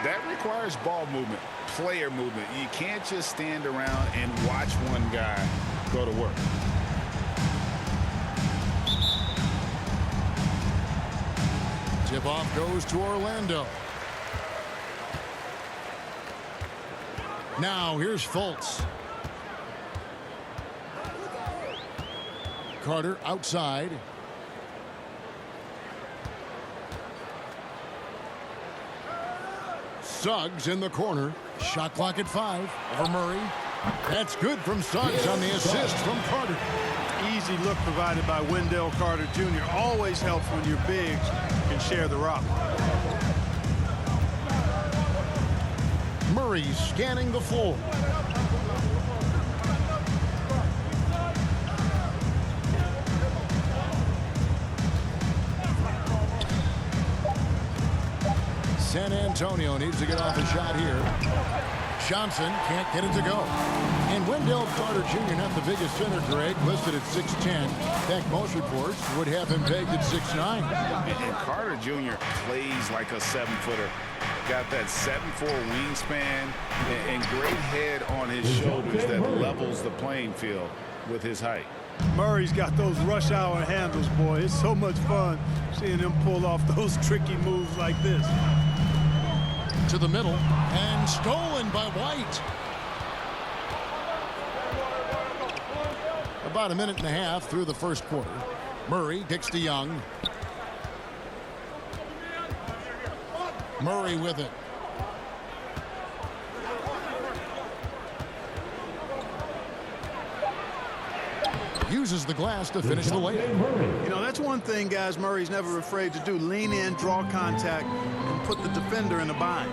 That requires ball movement, player movement. You can't just stand around and watch one guy go to work. Tip-off goes to Orlando. Now here's Fultz. Carter outside. Suggs in the corner. Shot clock at 5 over Murray. That's good from Suggs on the assist from Carter. Easy look provided by Wendell Carter Jr. Always helps when your bigs can share the rock. Murray scanning the floor. San Antonio needs to get off a shot here. Johnson can't get it to go. And Wendell Carter Jr., not the biggest center, Greg, listed at 6'10". In fact, most reports would have him pegged at 6'9". And Carter Jr. plays like a 7-footer. Got that 7'4" wingspan and great head on his shoulders that levels the playing field with his height. Murray's got those rush hour handles, boy. It's so much fun seeing him pull off those tricky moves like this. To the middle and stolen by White. About a minute and a half through the first quarter. Murray kicks to Young. Murray with it. Uses the glass to finish the layup. You know, that's one thing, guys, Murray's never afraid to do. Lean in, draw contact, and put the defender in a bind.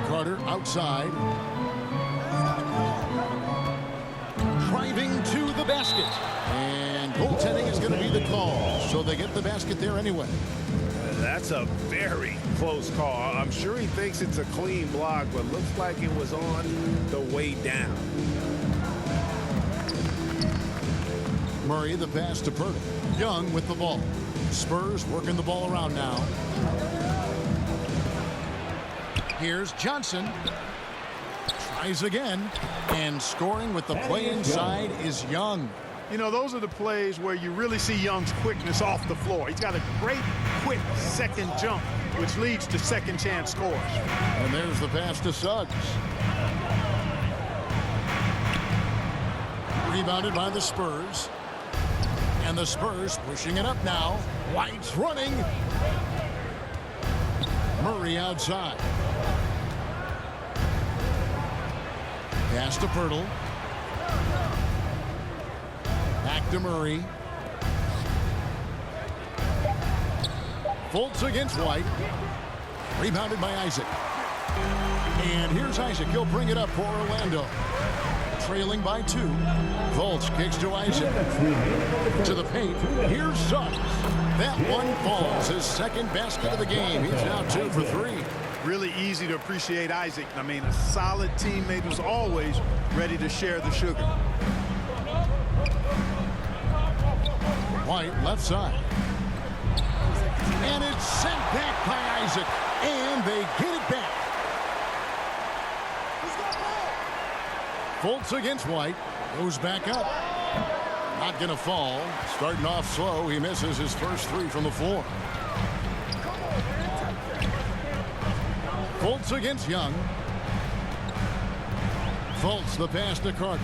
Carter outside. Driving to the basket. And goaltending is going to be the call. So they get the basket there anyway. That's a very close call. I'm sure he thinks it's a clean block, but looks like it was on the way down. Murray the pass to Purtle. Young with the ball. Spurs working the ball around now. Here's Johnson. Tries again. And scoring with the play inside is Young. You know, those are the plays where you really see Young's quickness off the floor. He's got a great, quick second jump, which leads to second chance scores. And there's the pass to Suggs. Rebounded by the Spurs. And the Spurs pushing it up now. White's running. Murray outside. Pass to Purtle. Back to Murray. Fultz against White. Rebounded by Isaac. And here's Isaac. He'll bring it up for Orlando. Trailing by 2. Fultz kicks to Isaac. To the paint. Here's Suggs. That one falls. His second basket of the game. He's now 2 for 3. Really easy to appreciate Isaac. I mean, a solid teammate who's always ready to share the sugar. White left side. And it's sent back by Isaac. And they get it back. Fultz against White. Goes back up. Not going to fall. Starting off slow. He misses his first 3 from the floor. Fultz against Young. Fultz the pass to Carter.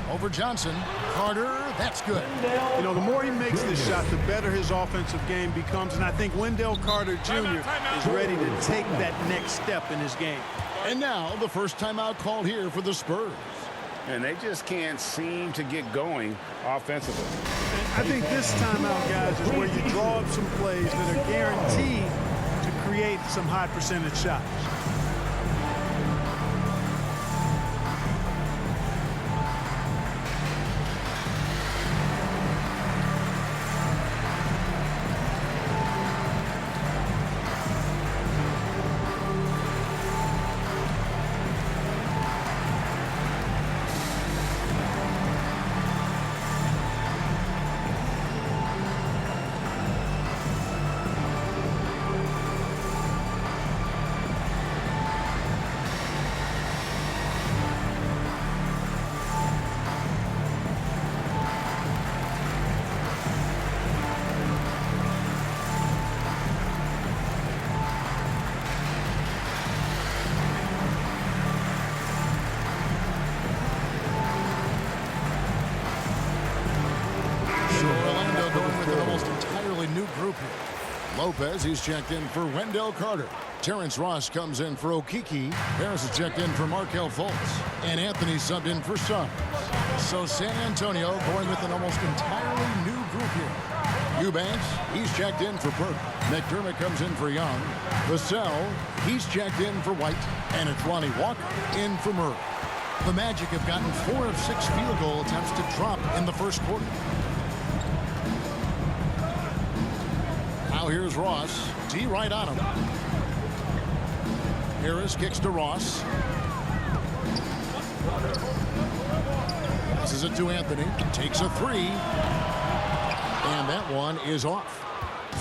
Over Johnson. Carter, that's good. You know, the more he makes this shot, the better his offensive game becomes. And I think Wendell Carter Jr. is ready to take that next step in his game. And now the first timeout called here for the Spurs. And they just can't seem to get going offensively. I think this timeout, guys, is where you draw up some plays that are guaranteed to create some high percentage shots. group here. Lopez, he's checked in for Wendell Carter. Terrence Ross comes in for Okeke. Harris is checked in for Markelle Fultz. And Anthony subbed in for Suggs. So San Antonio going with an almost entirely new group here. Eubanks, he's checked in for Burke. McDermott comes in for Young. Vassell, he's checked in for White. And it's Lonnie Walker in for Murray. The Magic have gotten 4 of 6 field goal attempts to drop in the first quarter. Now here's Ross. D right on him. Harris kicks to Ross. Passes it to Anthony. Takes a 3. And that one is off.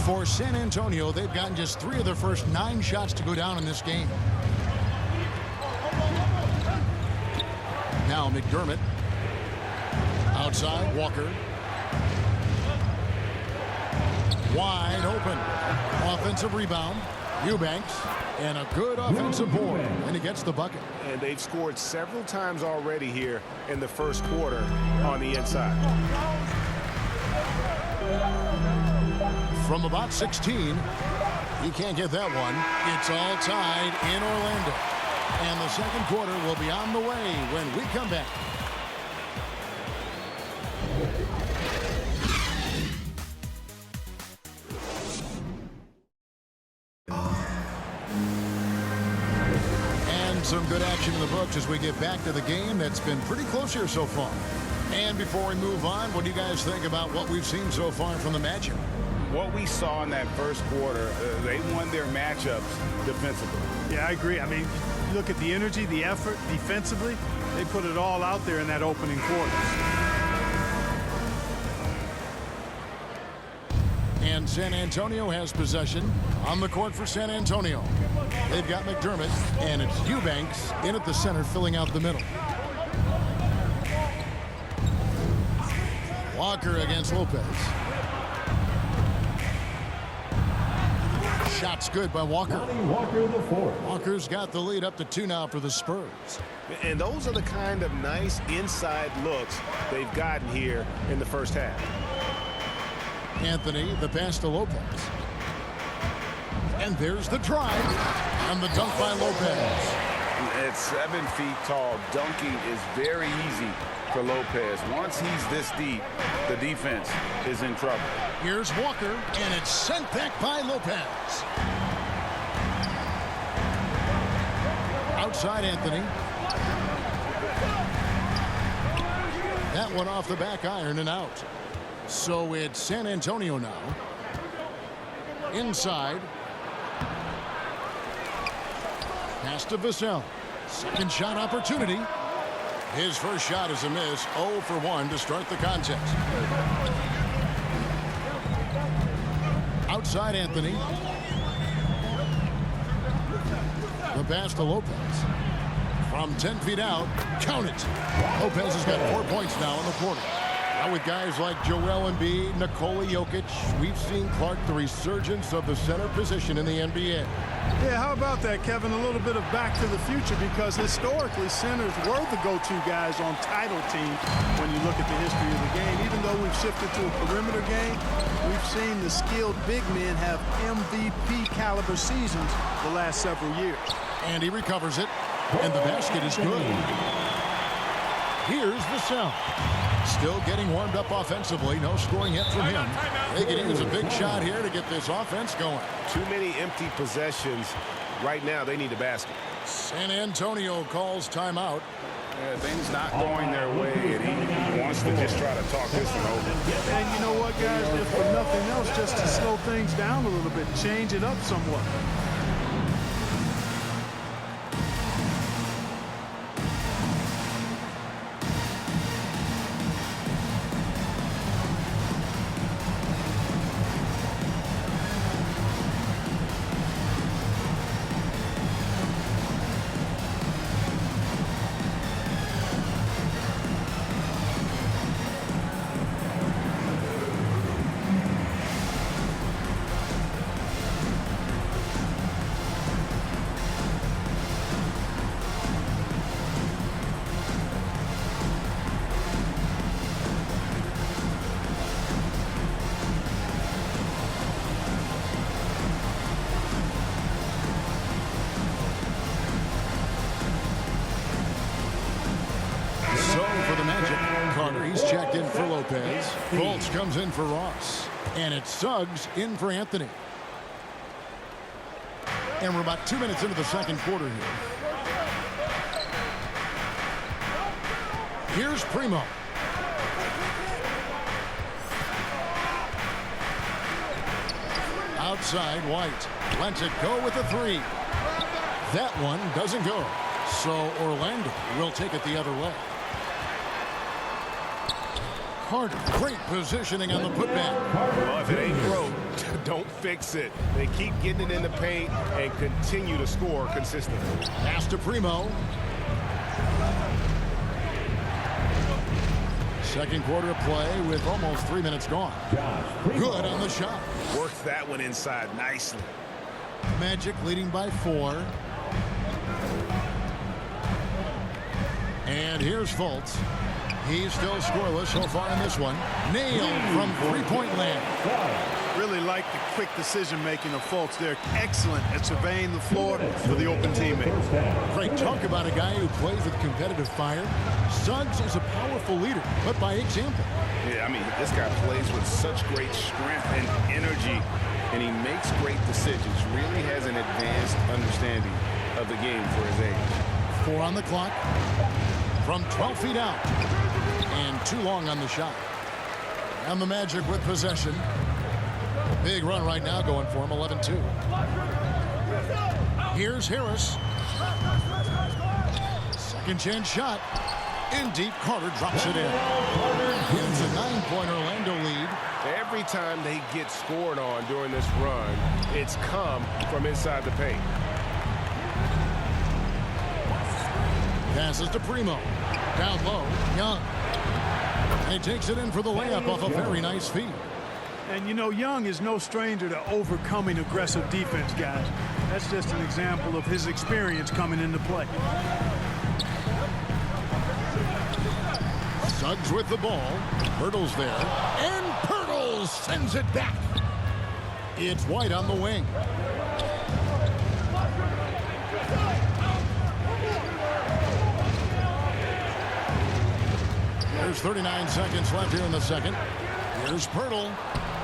For San Antonio, they've gotten just 3 of their first 9 shots to go down in this game. Now McDermott. Outside, Walker. Wide open. Offensive rebound. Eubanks. And a good offensive board. And he gets the bucket. And they've scored several times already here in the first quarter on the inside. From about 16. He can't get that one. It's all tied in Orlando. And the second quarter will be on the way when we come back. And some good action in the books as we get back to the game that's been pretty close here so far. And before we move on, what do you guys think about what we've seen so far from the Magic? What we saw in that first quarter, they won their matchups defensively. Yeah, I agree. I mean, look at the energy, the effort defensively. They put it all out there in that opening quarter. And San Antonio has possession on the court for San Antonio. They've got McDermott, and it's Eubanks in at the center, filling out the middle. Walker against Lopez. Shot's good by Walker. Walker's got the lead up to 2 now for the Spurs. And those are the kind of nice inside looks they've gotten here in the first half. Anthony, the pass to Lopez. And there's the drive. And the dunk by Lopez. At 7 feet tall, dunking is very easy for Lopez. Once he's this deep, the defense is in trouble. Here's Walker, and it's sent back by Lopez. Outside Anthony. That one off the back iron and out. So it's San Antonio now. Inside. Pass to Vassell. Second shot opportunity. His first shot is a miss. 0 for 1 to start the contest. Outside Anthony. The pass to Lopez. From 10 feet out. Count it. Lopez has got 4 points now in the quarter. Now with guys like Joel Embiid, Nikola Jokic, we've seen, Clark, the resurgence of the center position in the NBA. Yeah, how about that, Kevin? A little bit of back to the future, because historically centers were the go-to guys on title teams when you look at the history of the game. Even though we've shifted to a perimeter game, we've seen the skilled big men have MVP caliber seasons the last several years. And he recovers it, and the basket is good. Here's Vassell. Still getting warmed up offensively. No scoring yet from him. They could use a big shot here to get this offense going. Too many empty possessions. Right now, they need a basket. San Antonio calls timeout. Yeah, things not going their way, and he wants to just try to talk this one over. And you know what, guys? If for nothing else, just to slow things down a little bit, change it up somewhat. checked in for Lopez. Fultz comes in for Ross. And it's Suggs in for Anthony. And we're about 2 minutes into the second quarter here. Here's Primo. Outside, White lets it go with a three. That one doesn't go. So Orlando will take it the other way. Carter, great positioning on the putback. Well, if it ain't broke, don't fix it. They keep getting it in the paint and continue to score consistently. Pass to Primo. Second quarter of play with almost 3 minutes gone. Good on the shot. Works that one inside nicely. Magic leading by 4. And here's Fultz. He's still scoreless so far in this one. Nailed from three-point land. Really like the quick decision-making of Fultz. They're excellent at surveying the floor for the open teammate. Great talk about a guy who plays with competitive fire. Suggs is a powerful leader, but by example. Yeah, I mean, this guy plays with such great strength and energy, and he makes great decisions. Really has an advanced understanding of the game for his age. 4 on the clock. From 12 feet out. And too long on the shot. And the Magic with possession. Big run right now going for him, 11-2. Here's Harris. Second chance shot. In deep, Carter drops it in. It's a 9-point Orlando lead. Every time they get scored on during this run, it's come from inside the paint. Passes to Primo. Down low, Young. And he takes it in for the layup off a very nice feed. And, you know, Young is no stranger to overcoming aggressive defense, guys. That's just an example of his experience coming into play. Suggs with the ball. Pirtle's there. And Pirtle sends it back. It's White on the wing. There's 39 seconds left here in the second. Here's Pirtle.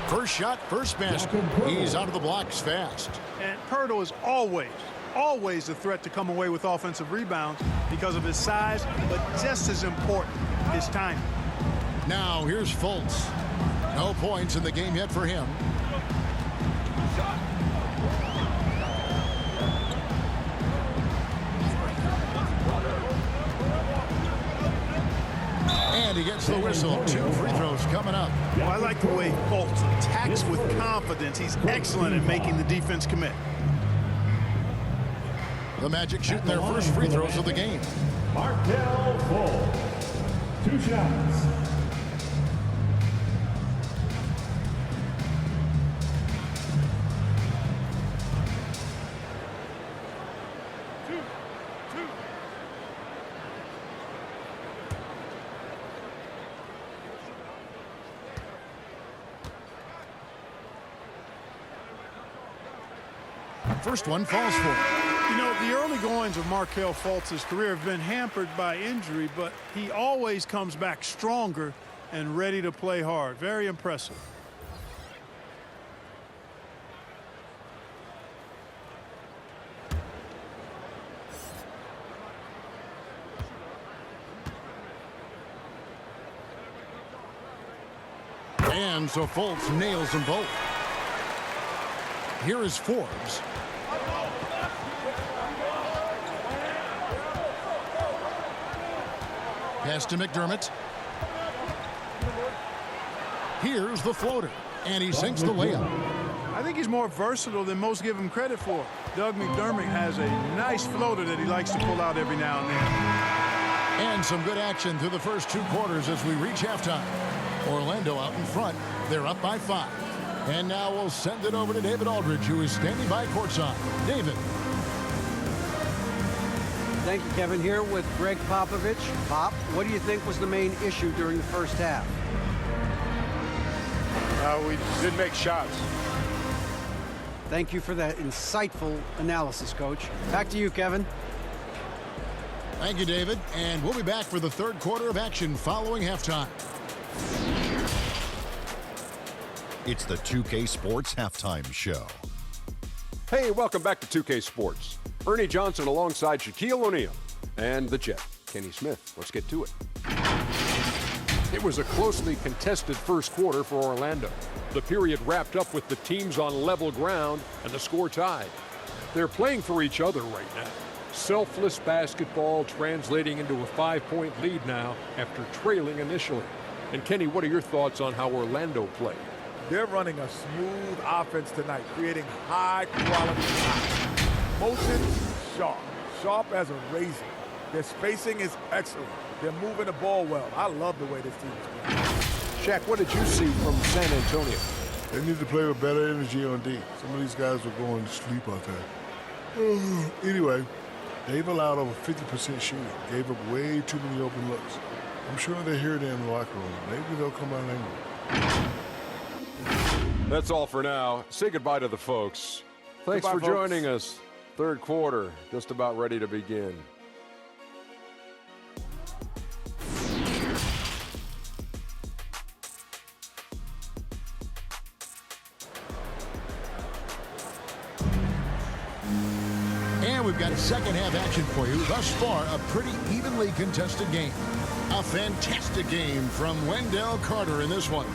First shot, first basket. He's out of the blocks fast. And Pirtle is always a threat to come away with offensive rebounds because of his size, but just as important, his timing. Now here's Fultz. No points in the game yet for him. And he gets the whistle. 2 free throws coming up. Well, I like the way Fultz attacks with confidence. He's excellent at making the defense commit. The Magic shooting their first free throws of the game. Markel Fultz. 2 shots. First one falls for him. You know, the early goings of Markel Fultz's career have been hampered by injury, but he always comes back stronger and ready to play hard. Very impressive. And so Fultz nails them both. Here is Forbes. Pass to McDermott. Here's the floater. And he sinks the layup. I think he's more versatile than most give him credit for. Doug McDermott has a nice floater that he likes to pull out every now and then. And some good action through the first 2 quarters as we reach halftime. Orlando out in front. They're up by 5. And now we'll send it over to David Aldridge, who is standing by courtside. David. Thank you, Kevin. Here with Greg Popovich. Pop, what do you think was the main issue during the first half? We didn't make shots. Thank you for that insightful analysis, Coach. Back to you, Kevin. Thank you, David. And we'll be back for the third quarter of action following halftime. It's the 2K Sports Halftime Show. Hey, welcome back to 2K Sports. Ernie Johnson alongside Shaquille O'Neal and the Jet, Kenny Smith. Let's get to it. It was a closely contested first quarter for Orlando. The period wrapped up with the teams on level ground and the score tied. They're playing for each other right now. Selfless basketball translating into a 5-point lead now after trailing initially. And Kenny, what are your thoughts on how Orlando played? They're running a smooth offense tonight, creating high-quality shots. Motion sharp, sharp as a razor. Their spacing is excellent. They're moving the ball well. I love the way this team is playing. Shaq, what did you see from San Antonio? They need to play with better energy on D. Some of these guys were going to sleep out there. Anyway, they've allowed over 50% shooting. Gave up way too many open looks. I'm sure they hear it in the locker room. Maybe they'll come out angry. That's all for now. Say goodbye to the folks. Thanks for joining us. Third quarter, just about ready to begin. And we've got second half action for you. Thus far, a pretty evenly contested game. A fantastic game from Wendell Carter in this one.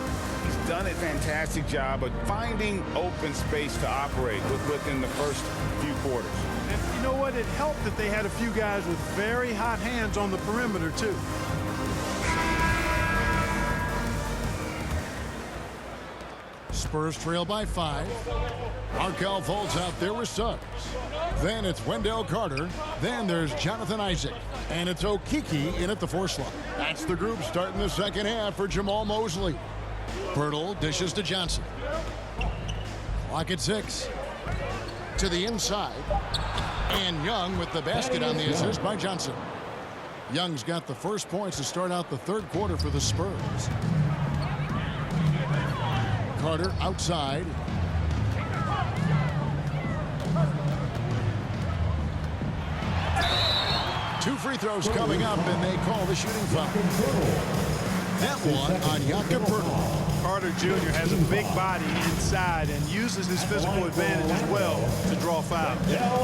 He's done a fantastic job of finding open space to operate within the first few quarters. And you know what? It helped that they had a few guys with very hot hands on the perimeter, too. Spurs trail by 5. Markelle Fultz out there with Suggs. Then it's Wendell Carter. Then there's Jonathan Isaac. And it's Okeke in at the 4 slot. That's the group starting the second half for Jamal Mosley. Pirtle dishes to Johnson. Clock at 6. To the inside. And Young with the basket on the assist by Johnson. Young's got the first points to start out the third quarter for the Spurs. Carter outside. Two free throws coming up, and they call the shooting foul. That one on Jakob Pirtle. Carter Jr. has a big body inside and uses his physical advantage as well to draw fouls.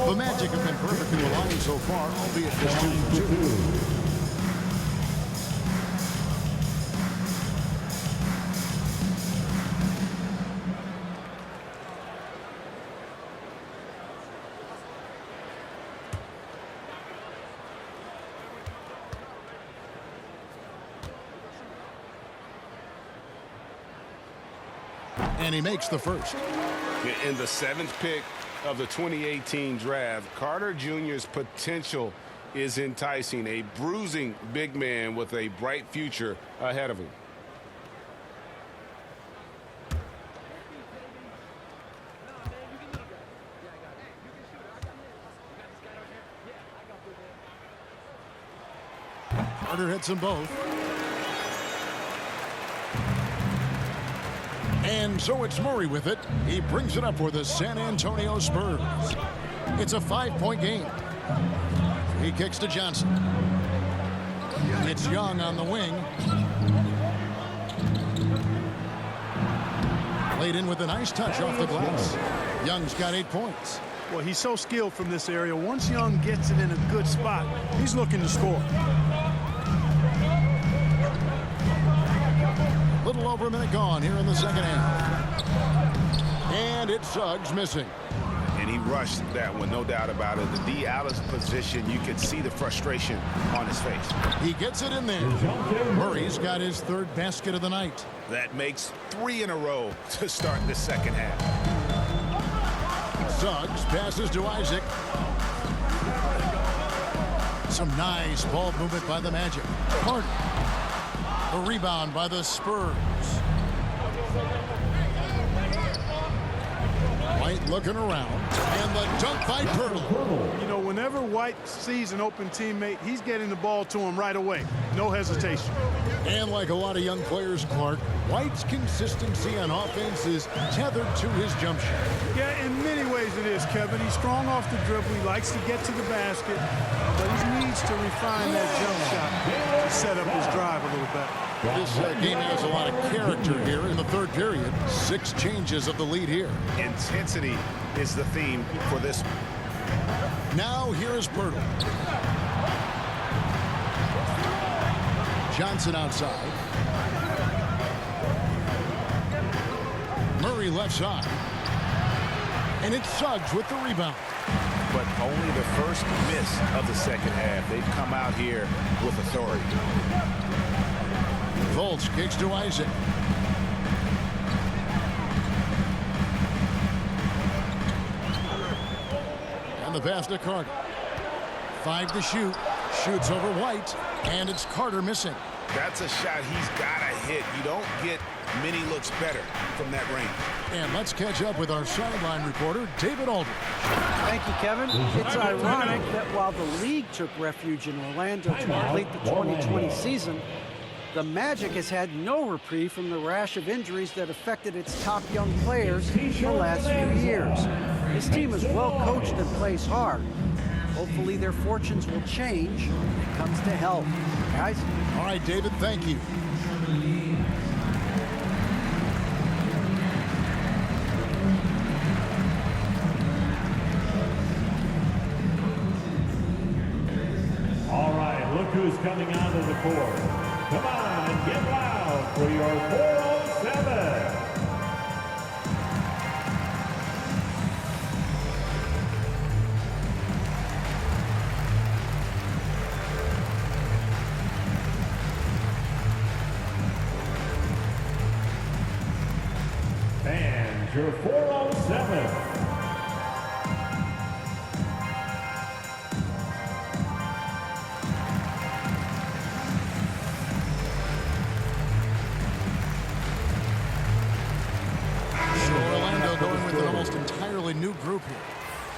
The Magic have been perfect in the line so far, albeit just 2 for 2. And he makes the first. In the 7th pick of the 2018 draft, Carter Jr.'s potential is enticing. A bruising big man with a bright future ahead of him. Carter hits them both. And so it's Murray with it. He brings it up for the San Antonio Spurs. It's a 5-point game. He kicks to Johnson. It's Young on the wing. Laid in with a nice touch off the glass. Young's got 8 points. Well, he's so skilled from this area. Once Young gets it in a good spot, he's looking to score. Little over a minute gone here in the second half. And it's Suggs missing. And he rushed that one, no doubt about it. The D out of position, you could see the frustration on his face. He gets it in there. Murray's got his 3rd basket of the night. That makes 3 in a row to start the second half. Suggs passes to Isaac. Some nice ball movement by the Magic. Carter. A rebound by the Spurs. White looking around. And the dunk by Pirtle. You know, whenever White sees an open teammate, he's getting the ball to him right away. No hesitation. And like a lot of young players, Clark, White's consistency on offense is tethered to his jump shot. Yeah, in many ways it is, Kevin. He's strong off the dribble. He likes to get to the basket, but he needs to refine that jump shot to set up his drive a little better. This game has a lot of character here in the third period. 6 changes of the lead here. Intensity is the theme for this. Now here is Pirtle. Johnson outside. Murray left side. And it's Suggs with the rebound. But only the first miss of the second half. They've come out here with authority. Fultz kicks to Isaac. And the pass to Carter. 5 to shoot. Shoots over White. And it's Carter missing. That's a shot he's got to hit. You don't get many looks better from that range. And let's catch up with our sideline reporter, David Aldridge. Thank you, Kevin. It's ironic that while the league took refuge in Orlando to complete the 2020 season, the Magic has had no reprieve from the rash of injuries that affected its top young players the last few years. This team is well coached and plays hard. Hopefully their fortunes will change when it comes to health. Guys? All right, David, thank you. All right, look who's coming onto the court. Come on and get loud for your 407. And your 407. Orlando going with an almost entirely new group here.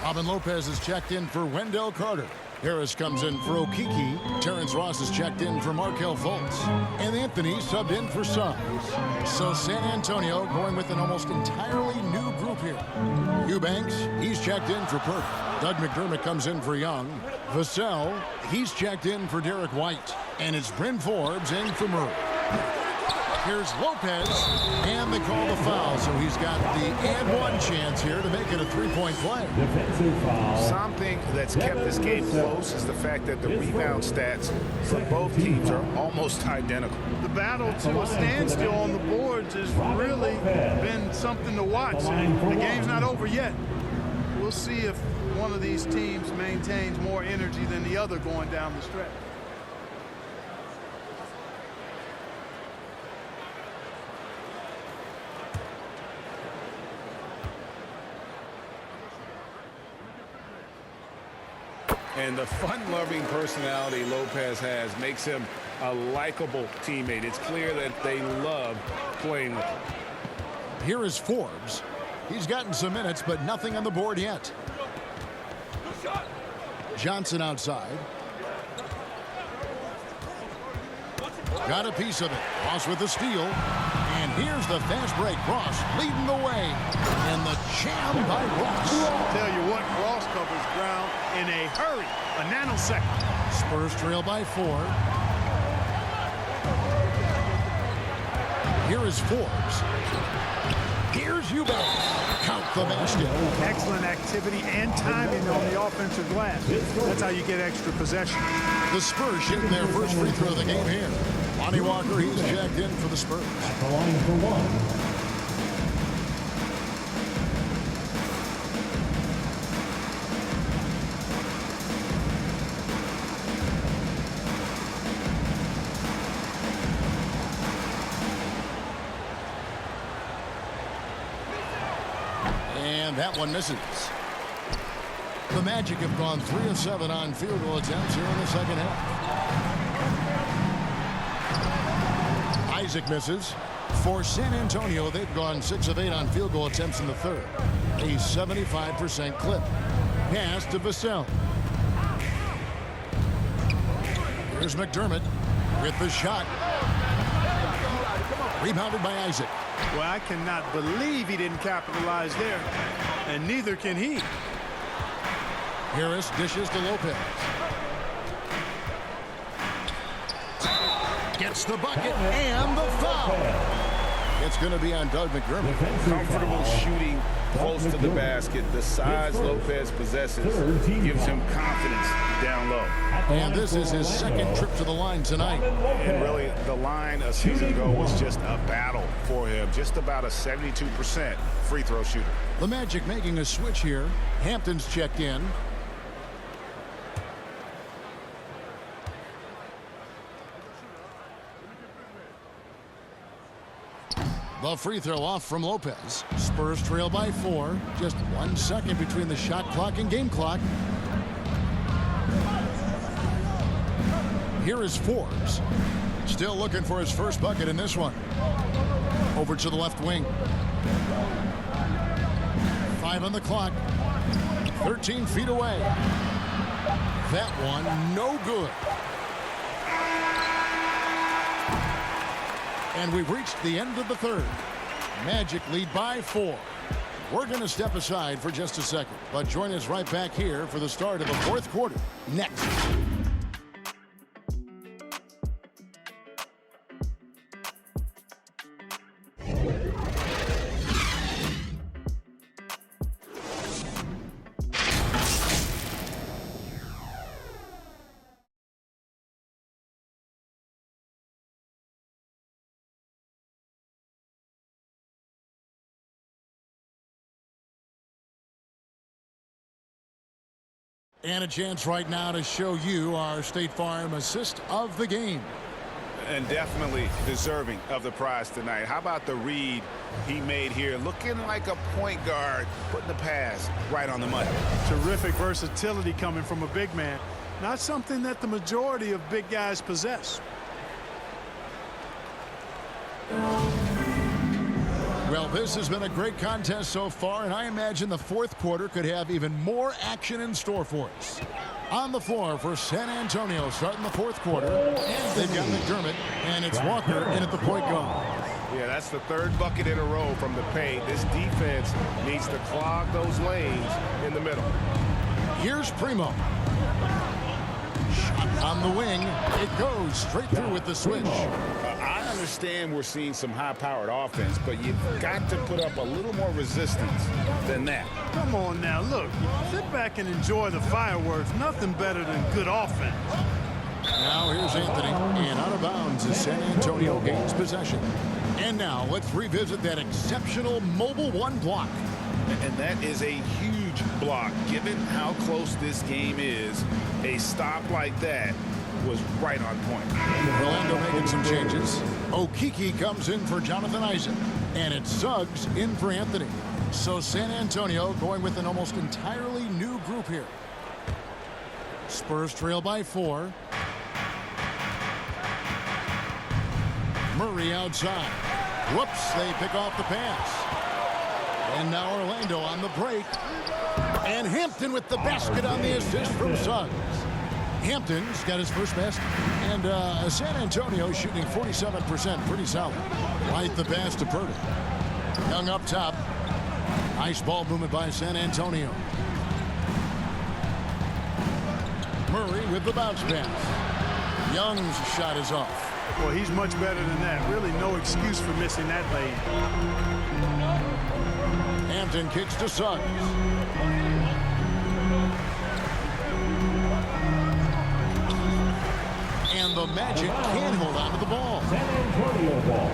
Robin Lopez is checked in for Wendell Carter. Harris comes in for Okiki. Terrence Ross is checked in for Markelle Fultz. And Anthony subbed in for Suggs. So San Antonio going with an almost entirely new group here. Eubanks, he's checked in for Perk. Doug McDermott comes in for Young. Vassell, he's checked in for Derek White. And it's Bryn Forbes in for Murray. Here's Lopez, and they call the foul, so he's got the and one chance here to make it a three-point play. Defensive foul. Something that's kept this game close is the fact that the rebound stats for both teams are almost identical. The battle to a standstill on the boards has really been something to watch. The game's not over yet. We'll see if one of these teams maintains more energy than the other going down the stretch. And the fun-loving personality Lopez has makes him a likable teammate. It's clear that they love playing with him. Here is Forbes. He's gotten some minutes, but nothing on the board yet. Johnson outside. Got a piece of it. Ross with the steal. And here's the fast break. Ross leading the way. And the jam by Ross. Tell you what, Ross covers ground in a hurry. A nanosecond. Spurs trail by 4. Here is Forbes. Here's Eubanks. Count the basket. Excellent activity and timing on the offensive glass. That's how you get extra possession. The Spurs shooting their first free throw of the game here. Lonnie Walker, he's checked in for the Spurs. At the line for one. And that one misses. The Magic have gone 3 of 7 on field goal attempts here in the second half. Isaac misses. For San Antonio, they've gone 6 of 8 on field goal attempts in the third. A 75% clip. Pass to Vassell. Here's McDermott with the shot. Rebounded by Isaac. Well, I cannot believe he didn't capitalize there, and neither can he. Harris dishes to Lopez. Gets the bucket and the foul. It's going to be on Doug McDermott. Comfortable shooting close to the basket. The size Lopez possesses gives him confidence down low. And this is his second trip to the line tonight. And really, the line a season ago was just a battle for him. Just about a 72% free throw shooter. The Magic making a switch here. Hampton's checked in. The free throw off from Lopez. Spurs trail by 4. Just 1 second between the shot clock and game clock. Here is Forbes. Still looking for his first bucket in this one. Over to the left wing. 5 on the clock. 13 feet away. That one no good. And we've reached the end of the third. Magic lead by 4. We're going to step aside for just a second, but join us right back here for the start of the fourth quarter next. And a chance right now to show you our State Farm assist of the game. And definitely deserving of the prize tonight. How about the read he made here? Looking like a point guard, putting the pass right on the money. Terrific versatility coming from a big man. Not something that the majority of big guys possess. Well, this has been a great contest so far, and I imagine the fourth quarter could have even more action in store for us. On the floor for San Antonio, starting the fourth quarter, and they've got McDermott, and it's Walker in at the point guard. Yeah, that's the third bucket in a row from the paint. This defense needs to clog those lanes in the middle. Here's Primo. Shot on the wing. It goes straight through with the switch. I understand we're seeing some high-powered offense, but you've got to put up a little more resistance than that. Come on now, look. Sit back and enjoy the fireworks. Nothing better than good offense. Now here's Anthony, and out of bounds as San Antonio gains possession. And now let's revisit that exceptional mobile one block. And that is a huge block. Given how close this game is, a stop like that was right on point. Orlando making some changes. Okeke comes in for Jonathan Isaac, and it's Suggs in for Anthony. So San Antonio going with an almost entirely new group here. Spurs trail by 4. Murray outside. Whoops, they pick off the pass. And now Orlando on the break. And Hampton with the basket on the assist from Suggs. Hampton's got his first basket. And San Antonio shooting 47%. Pretty solid. Right the pass to Purdy. Young up top. Nice ball movement by San Antonio. Murray with the bounce pass. Young's shot is off. Well, he's much better than that. Really no excuse for missing that lane. Hampton kicks to Suggs. And the Magic can hold on to the ball. San Antonio ball.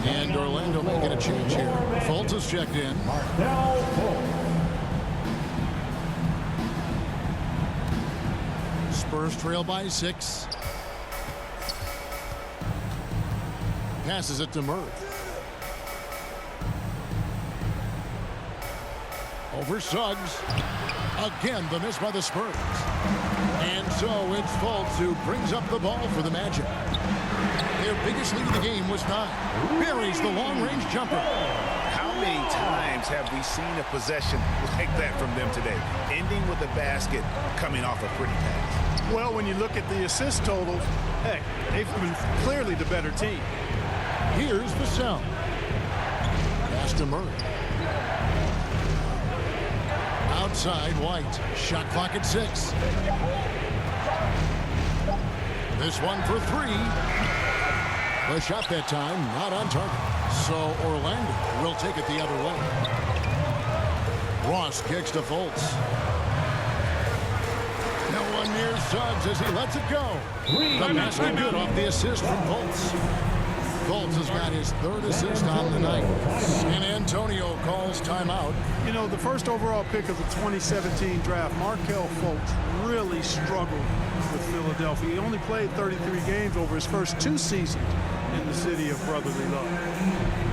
And Orlando making a change here. Fultz is checked in. Markel Fultz. Spurs trail by 6. Passes it to Murray. Over Suggs. Again, the miss by the Spurs. And so it's Fultz who brings up the ball for the Magic. Their biggest lead of the game was 9. Buries the long-range jumper. How many times have we seen a possession like that from them today? Ending with a basket, coming off a pretty pass. Well, when you look at the assist totals, heck, they've been clearly the better team. Here's Vassell. Pass to Murray. Outside, White. Shot clock at 6. This one for three. The shot that time, not on target. So Orlando will take it the other way. Ross kicks to Fultz. No one near Suggs as he lets it go. The basket good off the assist from Fultz. Fultz has got his third assist on the night. San Antonio calls timeout. You know, the first overall pick of the 2017 draft, Markelle Fultz, really struggled with Philadelphia. He only played 33 games over his first 2 seasons in the city of brotherly love.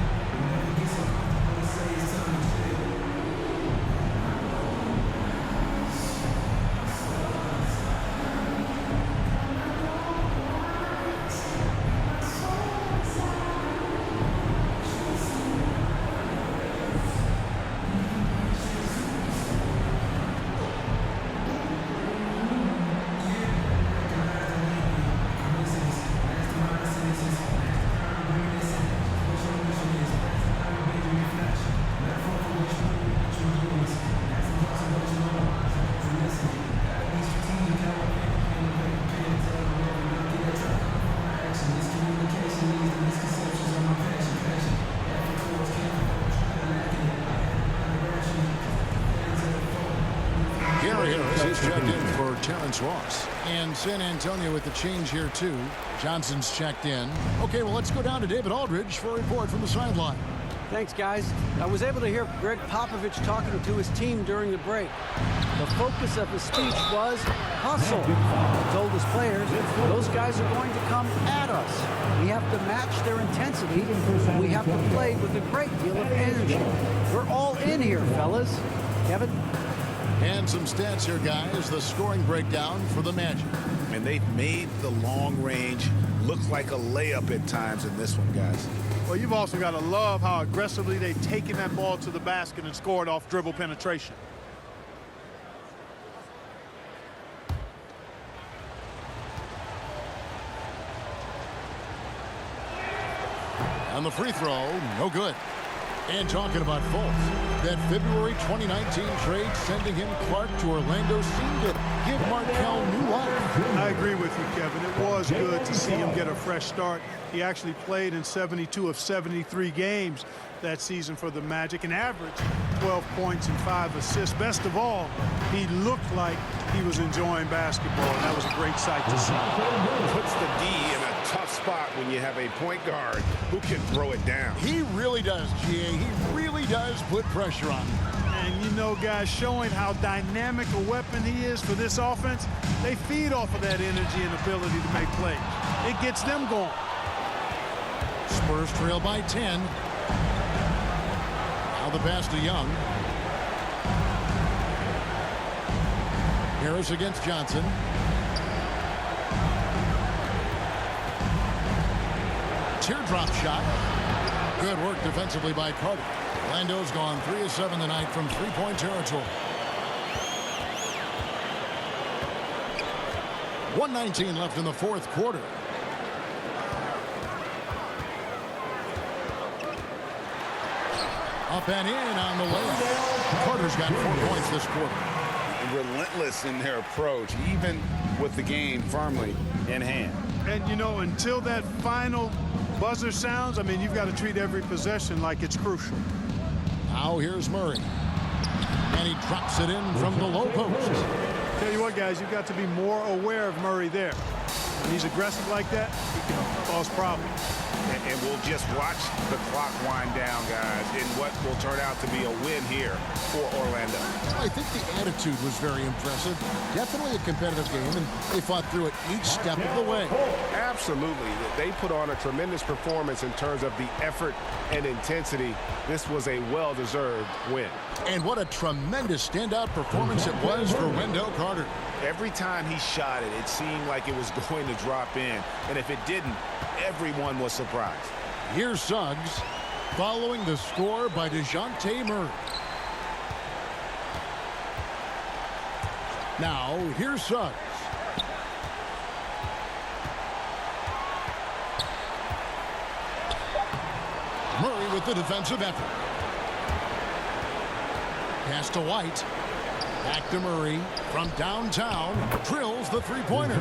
Ross. And San Antonio with the change here too. Johnson's checked in. Okay, well, let's go down to David Aldridge for a report from the sideline. Thanks, guys. I was able to hear Greg Popovich talking to his team during the break. The focus of his speech was hustle. He told his players, those guys are going to come at us. We have to match their intensity. We have to play with a great deal of energy. We're all in here, fellas. Kevin? And some stats here, guys. The scoring breakdown for the Magic. And they've made the long range look like a layup at times in this one, guys. Well, you've also got to love how aggressively they've taken that ball to the basket and scored off dribble penetration. And the free throw, no good. And talking about Fultz, that February 2019 trade sending him Clark to Orlando seemed to give Markelle new life. I agree with you, Kevin. It was good to see him get a fresh start. He actually played in 72 of 73 games that season for the Magic and averaged 12 points and 5 assists. Best of all, he looked like he was enjoying basketball, and that was a great sight to see. Puts the D in a tough spot when you have a point guard who can throw it down. He really does, GA. He really does put pressure on him. And you know, guys, showing how dynamic a weapon he is for this offense, they feed off of that energy and ability to make plays. It gets them going. Spurs trail by 10. Now the pass to Young. Harris against Johnson. Teardrop shot. Good work defensively by Carter. Orlando's gone 3 of 7 tonight from three-point territory. 1:19 left in the fourth quarter. Up and in on the layup. Carter's got 4 points this quarter. Relentless in their approach, even with the game firmly in hand. And, you know, until that final buzzer sounds, I mean, you've got to treat every possession like it's crucial. Now here's Murray. And he drops it in from the low post. Tell you what, guys, you've got to be more aware of Murray there. When he's aggressive like that, he can cause problems. And we'll just watch the clock wind down, guys, in what will turn out to be a win here for Orlando. I think the attitude was very impressive. Definitely a competitive game, and they fought through it each step of the way. Absolutely. They put on a tremendous performance in terms of the effort and intensity. This was a well-deserved win. And what a tremendous standout performance it was for Wendell Carter. Every time he shot it, it seemed like it was going to drop in. And if it didn't, everyone was surprised. Here's Suggs following the score by DeJounte Murray. Now, here's Suggs. Murray with the defensive effort. Pass to White. Back to Murray from downtown. Drills the three-pointer.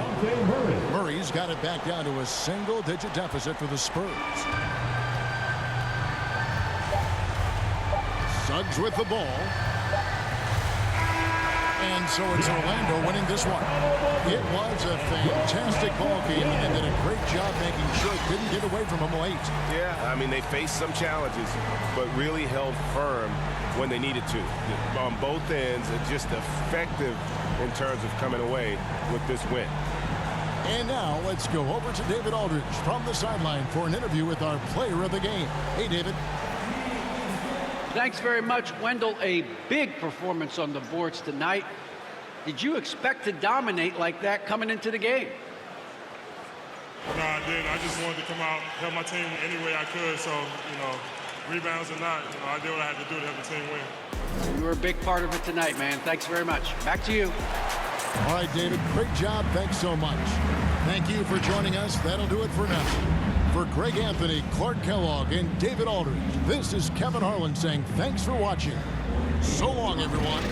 Murray's got it back down to a single-digit deficit for the Spurs. Suggs with the ball. And so it's Orlando winning this one. It was a fantastic ball game, and they did a great job making sure it didn't get away from them late. Yeah, I mean, they faced some challenges, but really held firm when they needed to. On both ends, just effective in terms of coming away with this win. And now let's go over to David Aldridge from the sideline for an interview with our player of the game. Hey, David. Thanks very much, Wendell. A big performance on the boards tonight. Did you expect to dominate like that coming into the game? No, I didn't. I just wanted to come out, help my team any way I could. So, rebounds or not, I did what I had to do to help the team win. You were a big part of it tonight, man. Thanks very much. Back to you. All right, David, great job. Thanks so much. Thank you for joining us. That'll do it for now. For Greg Anthony, Clark Kellogg, and David Aldridge, this is Kevin Harlan saying thanks for watching. So long, everyone.